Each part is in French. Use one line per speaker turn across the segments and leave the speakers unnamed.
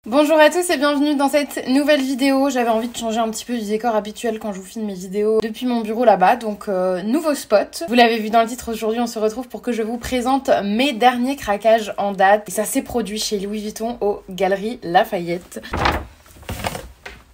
Bonjour à tous et bienvenue dans cette nouvelle vidéo. J'avais envie de changer un petit peu du décor habituel quand je vous filme mes vidéos depuis mon bureau là-bas, donc nouveau spot. Vous l'avez vu dans le titre, aujourd'hui on se retrouve pour que je vous présente mes derniers craquages en date. Et ça s'est produit chez Louis Vuitton aux Galeries Lafayette.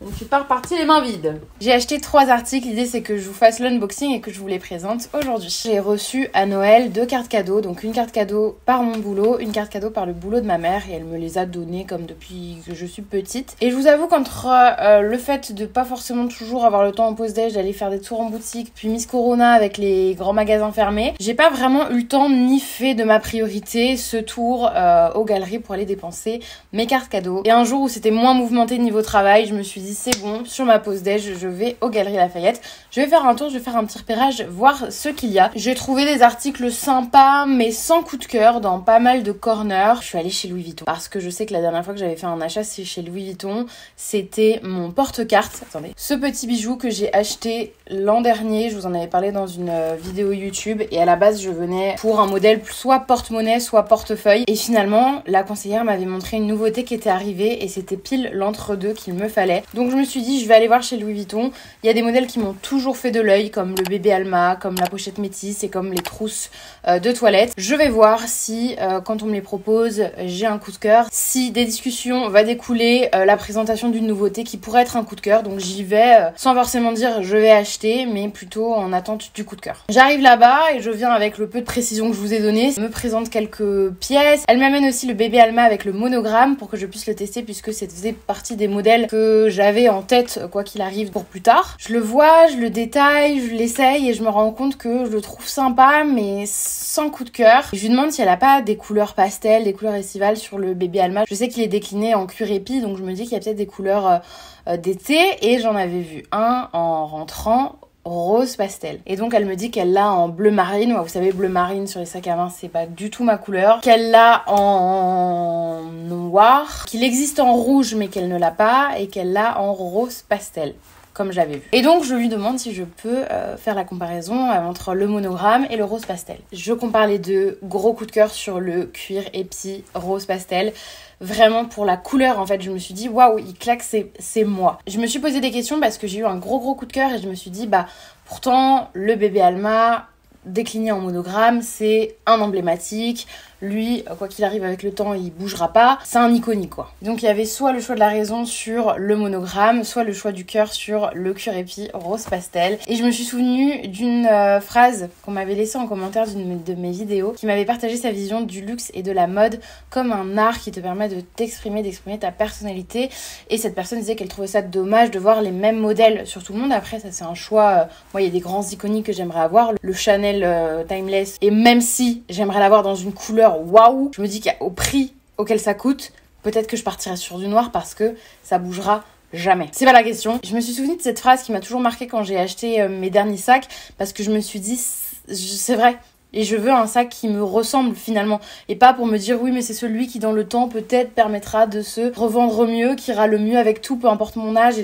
Je ne suis pas repartie les mains vides. J'ai acheté 3 articles, l'idée c'est que je vous fasse l'unboxing et que je vous les présente aujourd'hui. J'ai reçu à Noël 2 cartes cadeaux, donc une carte cadeau par mon boulot, une carte cadeau par le boulot de ma mère et elle me les a données comme depuis que je suis petite. Et je vous avoue qu'entre le fait de pas forcément toujours avoir le temps en pause déj d'aller faire des tours en boutique, puis Miss Corona avec les grands magasins fermés, j'ai pas vraiment eu le temps ni fait de ma priorité ce tour aux galeries pour aller dépenser mes cartes cadeaux. Et un jour où c'était moins mouvementé niveau travail, je me suis dit c'est bon, sur ma pause déj, je vais aux Galeries Lafayette. Je vais faire un tour, je vais faire un petit repérage, voir ce qu'il y a. J'ai trouvé des articles sympas, mais sans coup de cœur, dans pas mal de corners. Je suis allée chez Louis Vuitton, parce que je sais que la dernière fois que j'avais fait un achat, c'est chez Louis Vuitton. C'était mon porte-carte. Attendez. Ce petit bijou que j'ai acheté l'an dernier, je vous en avais parlé dans une vidéo YouTube, et à la base, je venais pour un modèle soit porte-monnaie, soit portefeuille. Et finalement, la conseillère m'avait montré une nouveauté qui était arrivée, et c'était pile l'entre-deux qu'il me fallait. Donc je me suis dit, je vais aller voir chez Louis Vuitton. Il y a des modèles qui m'ont toujours fait de l'œil, comme le bébé Alma, comme la pochette métisse et comme les trousses de toilette. Je vais voir si, quand on me les propose, j'ai un coup de cœur. Si des discussions va découler la présentation d'une nouveauté qui pourrait être un coup de cœur. Donc j'y vais sans forcément dire je vais acheter, mais plutôt en attente du coup de cœur. J'arrive là-bas et je viens avec le peu de précision que je vous ai donné. Elle me présente quelques pièces. Elle m'amène aussi le bébé Alma avec le monogramme pour que je puisse le tester puisque ça faisait partie des modèles que j'avais en tête quoi qu'il arrive pour plus tard. Je le vois, je le détaille, je l'essaye et je me rends compte que je le trouve sympa mais sans coup de cœur. Je lui demande si elle a pas des couleurs pastel, des couleurs estivales sur le bébé Alma. Je sais qu'il est décliné en cuir épi donc je me dis qu'il y a peut-être des couleurs d'été et j'en avais vu un en rentrant rose pastel. Et donc elle me dit qu'elle l'a en bleu marine. Ouais, vous savez, bleu marine sur les sacs à main, c'est pas du tout ma couleur. Qu'elle l'a en noir, qu'il existe en rouge mais qu'elle ne l'a pas et qu'elle l'a en rose pastel, comme j'avais vu. Et donc je lui demande si je peux faire la comparaison entre le monogramme et le rose pastel. Je compare les deux, gros coup de cœur sur le cuir épi rose pastel. Vraiment pour la couleur en fait, je me suis dit waouh, il claque, c'est moi. Je me suis posé des questions parce que j'ai eu un gros coup de cœur et je me suis dit bah pourtant le bébé Alma décliné en monogramme, c'est un emblématique. Lui, quoi qu'il arrive avec le temps, il bougera pas. C'est un iconique, quoi. Donc, il y avait soit le choix de la raison sur le monogramme, soit le choix du cœur sur le cuir épi rose pastel. Et je me suis souvenue d'une phrase qu'on m'avait laissée en commentaire d'une de mes vidéos, qui m'avait partagé sa vision du luxe et de la mode comme un art qui te permet de t'exprimer, d'exprimer ta personnalité. Et cette personne disait qu'elle trouvait ça dommage de voir les mêmes modèles sur tout le monde. Après, ça, c'est un choix. Moi, il y a des grands iconiques que j'aimerais avoir. Le Chanel Timeless. Et même si j'aimerais l'avoir dans une couleur waouh, je me dis qu'au prix auquel ça coûte, peut-être que je partirai sur du noir parce que ça bougera jamais. C'est pas la question. Je me suis souvenue de cette phrase qui m'a toujours marquée quand j'ai acheté mes derniers sacs parce que je me suis dit c'est vrai. Et je veux un sac qui me ressemble finalement. Et pas pour me dire oui mais c'est celui qui dans le temps peut-être permettra de se revendre mieux, qui ira le mieux avec tout, peu importe mon âge.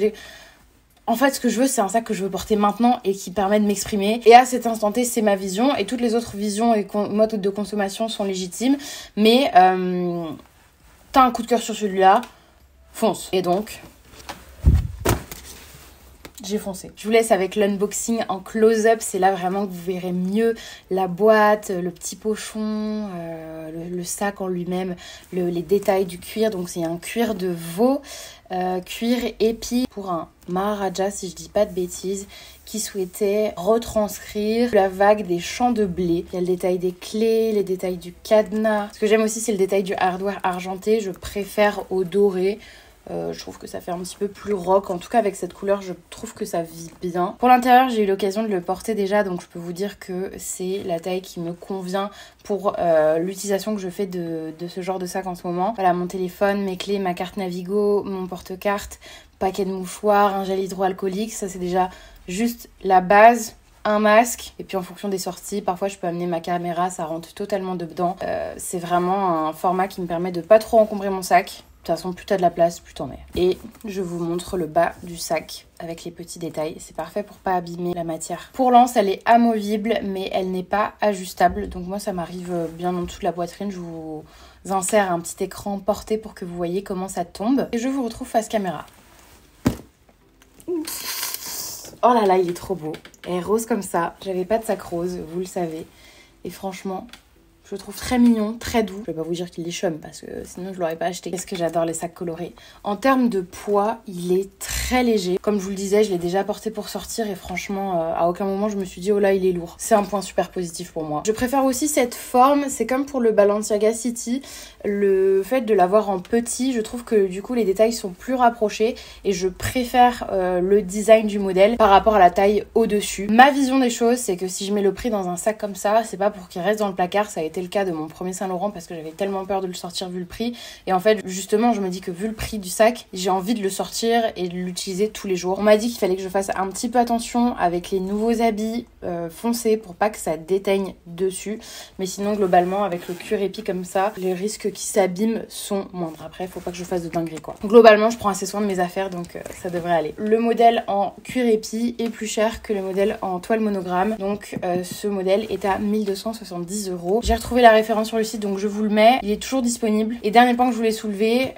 En fait, ce que je veux, c'est un sac que je veux porter maintenant et qui permet de m'exprimer. Et à cet instant T, c'est ma vision. Et toutes les autres visions et modes de consommation sont légitimes. Mais t'as un coup de cœur sur celui-là, fonce. Et donc, j'ai foncé. Je vous laisse avec l'unboxing en close-up. C'est là vraiment que vous verrez mieux la boîte, le petit pochon, le sac en lui-même, les détails du cuir. Donc, c'est un cuir de veau. Cuir épi pour un Maharaja, si je dis pas de bêtises, qui souhaitait retranscrire la vague des champs de blé. Il y a le détail des clés, les détails du cadenas. Ce que j'aime aussi, c'est le détail du hardware argenté. Je préfère au doré. Je trouve que ça fait un petit peu plus rock. En tout cas, avec cette couleur, je trouve que ça vit bien. Pour l'intérieur, j'ai eu l'occasion de le porter déjà, donc je peux vous dire que c'est la taille qui me convient pour l'utilisation que je fais de ce genre de sac en ce moment. Voilà, mon téléphone, mes clés, ma carte Navigo, mon porte-carte, paquet de mouchoirs, un gel hydroalcoolique. Ça, c'est déjà juste la base. Un masque, et puis en fonction des sorties, parfois je peux amener ma caméra, ça rentre totalement dedans. C'est vraiment un format qui me permet de pas trop encombrer mon sac. toute façon, plus t'as de la place, plus t'en mets. Et je vous montre le bas du sac avec les petits détails. C'est parfait pour pas abîmer la matière. Pour l'anse, elle est amovible, mais elle n'est pas ajustable. Donc moi, ça m'arrive bien en dessous de la poitrine. Je vous insère un petit écran porté pour que vous voyez comment ça tombe. Et je vous retrouve face caméra. Oh là là, il est trop beau. Elle est rose comme ça. J'avais pas de sac rose, vous le savez. Et franchement, je le trouve très mignon, très doux. Je vais pas vous dire qu'il est chum parce que sinon je l'aurais pas acheté. Parce que j'adore les sacs colorés. En termes de poids, il est très léger. Comme je vous le disais, je l'ai déjà porté pour sortir et franchement, à aucun moment je me suis dit oh là il est lourd. C'est un point super positif pour moi. Je préfère aussi cette forme. C'est comme pour le Balenciaga City. Le fait de l'avoir en petit, je trouve que du coup les détails sont plus rapprochés et je préfère le design du modèle par rapport à la taille au-dessus. Ma vision des choses, c'est que si je mets le prix dans un sac comme ça, c'est pas pour qu'il reste dans le placard. Ça a été le cas de mon premier Saint-Laurent parce que j'avais tellement peur de le sortir vu le prix. Et en fait, justement, je me dis que vu le prix du sac, j'ai envie de le sortir et de l'utiliser tous les jours. On m'a dit qu'il fallait que je fasse un petit peu attention avec les nouveaux habits foncés pour pas que ça déteigne dessus. Mais sinon, globalement, avec le cuir épi comme ça, les risques qui s'abîment sont moindres. Après, faut pas que je fasse de dinguerie quoi. Globalement, je prends assez soin de mes affaires donc ça devrait aller. Le modèle en cuir épi est plus cher que le modèle en toile monogramme. Donc ce modèle est à 1270 €. J'ai retrouvé la référence sur le site donc je vous le mets. Il est toujours disponible. Et dernier point que je voulais soulever,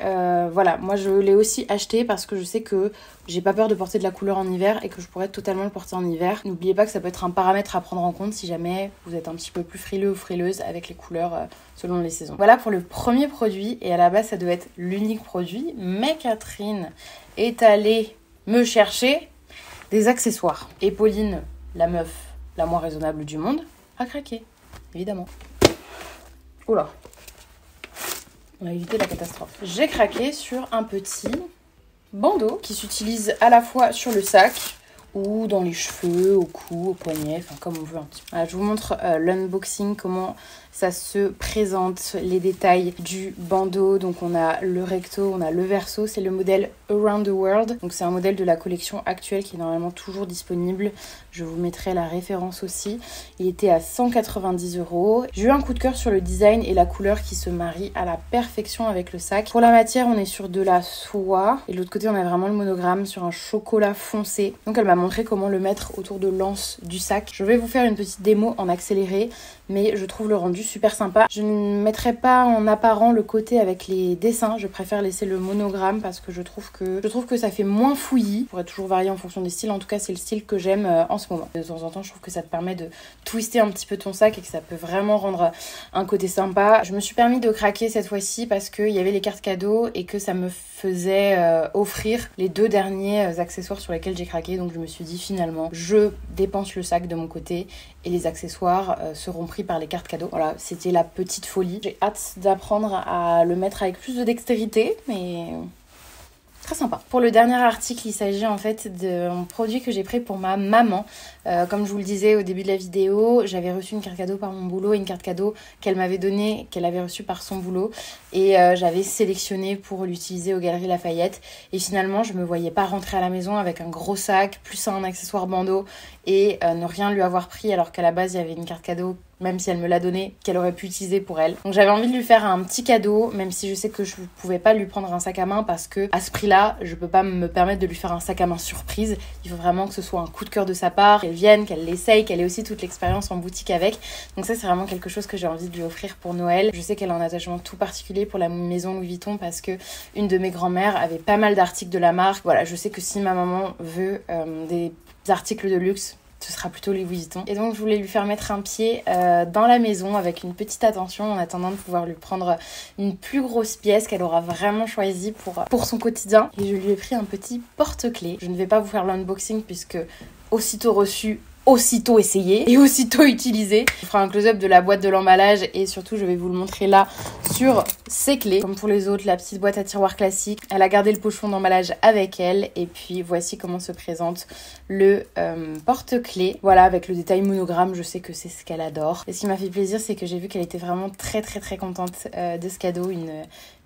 voilà, moi je l'ai aussi acheté parce que je sais que j'ai pas peur de porter de la couleur en hiver et que je pourrais totalement le porter en hiver. N'oubliez pas que ça peut être un paramètre à prendre en compte si jamais vous êtes un petit peu plus frileux ou frileuse avec les couleurs selon les saisons. Voilà pour le premier produit et à la base ça devait être l'unique produit, mais Catherine est allée me chercher des accessoires. Et Pauline, la meuf la moins raisonnable du monde, a craqué, évidemment. Oula, on a évité la catastrophe. J'ai craqué sur un petit bandeau qui s'utilise à la fois sur le sac ou dans les cheveux, au cou, au poignet, enfin comme on veut un petit peu. Voilà, je vous montre l'unboxing, comment ça se présente, les détails du bandeau. Donc on a le recto, on a le verso, c'est le modèle Around the World. Donc c'est un modèle de la collection actuelle qui est normalement toujours disponible. Je vous mettrai la référence aussi. Il était à 190 €. J'ai eu un coup de cœur sur le design et la couleur qui se marie à la perfection avec le sac. Pour la matière, on est sur de la soie. Et de l'autre côté, on a vraiment le monogramme sur un chocolat foncé. Donc elle m'a montré comment le mettre autour de l'anse du sac. Je vais vous faire une petite démo en accéléré, mais je trouve le rendu super sympa. Je ne mettrai pas en apparent le côté avec les dessins. Je préfère laisser le monogramme parce que je trouve que ça fait moins fouillis. Ça pourrait toujours varier en fonction des styles. En tout cas, c'est le style que j'aime en ce moment. De temps en temps, je trouve que ça te permet de twister un petit peu ton sac et que ça peut vraiment rendre un côté sympa. Je me suis permis de craquer cette fois-ci parce qu'il y avait les cartes cadeaux et que ça me faisait offrir les 2 derniers accessoires sur lesquels j'ai craqué. Donc je me suis dit finalement, je dépense le sac de mon côté et les accessoires seront pris par les cartes cadeaux. Voilà, c'était la petite folie. J'ai hâte d'apprendre à le mettre avec plus de dextérité, mais très sympa. Pour le dernier article, il s'agit en fait d'un produit que j'ai pris pour ma maman. Comme je vous le disais au début de la vidéo, j'avais reçu une carte cadeau par mon boulot et une carte cadeau qu'elle m'avait donnée, qu'elle avait reçue par son boulot. Et j'avais sélectionné pour l'utiliser aux Galeries Lafayette. Et finalement, je me voyais pas rentrer à la maison avec un gros sac, plus un accessoire bandeau et ne rien lui avoir pris alors qu'à la base, il y avait une carte cadeau, même si elle me l'a donnée, qu'elle aurait pu utiliser pour elle. Donc j'avais envie de lui faire un petit cadeau, même si je sais que je pouvais pas lui prendre un sac à main parce que à ce prix-là, je peux pas me permettre de lui faire un sac à main surprise. Il faut vraiment que ce soit un coup de cœur de sa part, qu'elle vienne, qu'elle l'essaye, qu'elle ait aussi toute l'expérience en boutique avec. Donc ça, c'est vraiment quelque chose que j'ai envie de lui offrir pour Noël. Je sais qu'elle a un attachement tout particulier pour la maison Louis Vuitton parce que une de mes grand-mères avait pas mal d'articles de la marque. Voilà, je sais que si ma maman veut des articles de luxe, ce sera plutôt Louis Vuitton. Et donc je voulais lui faire mettre un pied dans la maison avec une petite attention en attendant de pouvoir lui prendre une plus grosse pièce qu'elle aura vraiment choisie pour son quotidien. Et je lui ai pris un petit porte-clés. Je ne vais pas vous faire l'unboxing puisque aussitôt reçu, aussitôt essayé et aussitôt utilisé. Je ferai un close-up de la boîte de l'emballage et surtout je vais vous le montrer là sur ses clés. Comme pour les autres, la petite boîte à tiroir classique. Elle a gardé le pochon d'emballage avec elle et puis voici comment se présente le porte-clés. Voilà, avec le détail monogramme, je sais que c'est ce qu'elle adore. Et ce qui m'a fait plaisir, c'est que j'ai vu qu'elle était vraiment très contente de ce cadeau.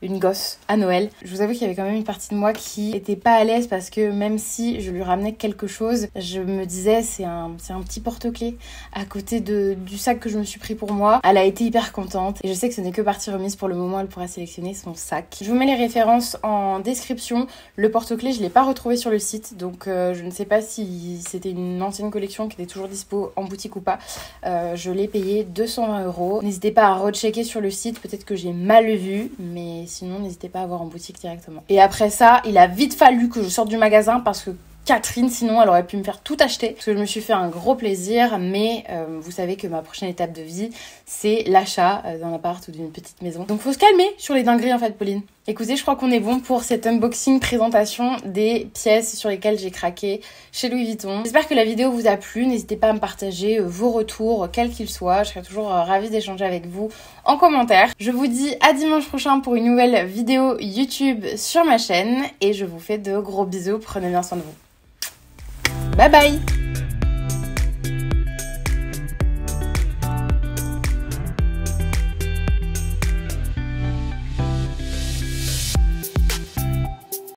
une gosse à Noël. Je vous avoue qu'il y avait quand même une partie de moi qui était pas à l'aise parce que même si je lui ramenais quelque chose, je me disais c'est un petit porte-clés à côté du sac que je me suis pris pour moi. Elle a été hyper contente et je sais que ce n'est que partie remise pour le moment, elle pourra sélectionner son sac. Je vous mets les références en description. Le porte-clés, je l'ai pas retrouvé sur le site, donc je ne sais pas si c'était une ancienne collection qui était toujours dispo en boutique ou pas. Je l'ai payé 220 €. N'hésitez pas à rechecker sur le site, peut-être que j'ai mal vu, mais sinon n'hésitez pas à voir en boutique directement. Et après ça, il a vite fallu que je sorte du magasin parce que Catherine, sinon elle aurait pu me faire tout acheter parce que je me suis fait un gros plaisir, mais vous savez que ma prochaine étape de vie c'est l'achat d'un appart ou d'une petite maison, donc faut se calmer sur les dingueries en fait, Pauline. Écoutez, je crois qu'on est bon pour cette unboxing présentation des pièces sur lesquelles j'ai craqué chez Louis Vuitton. J'espère que la vidéo vous a plu, n'hésitez pas à me partager vos retours quels qu'ils soient, je serai toujours ravie d'échanger avec vous en commentaire. Je vous dis à dimanche prochain pour une nouvelle vidéo YouTube sur ma chaîne et je vous fais de gros bisous, prenez bien soin de vous. Bye bye!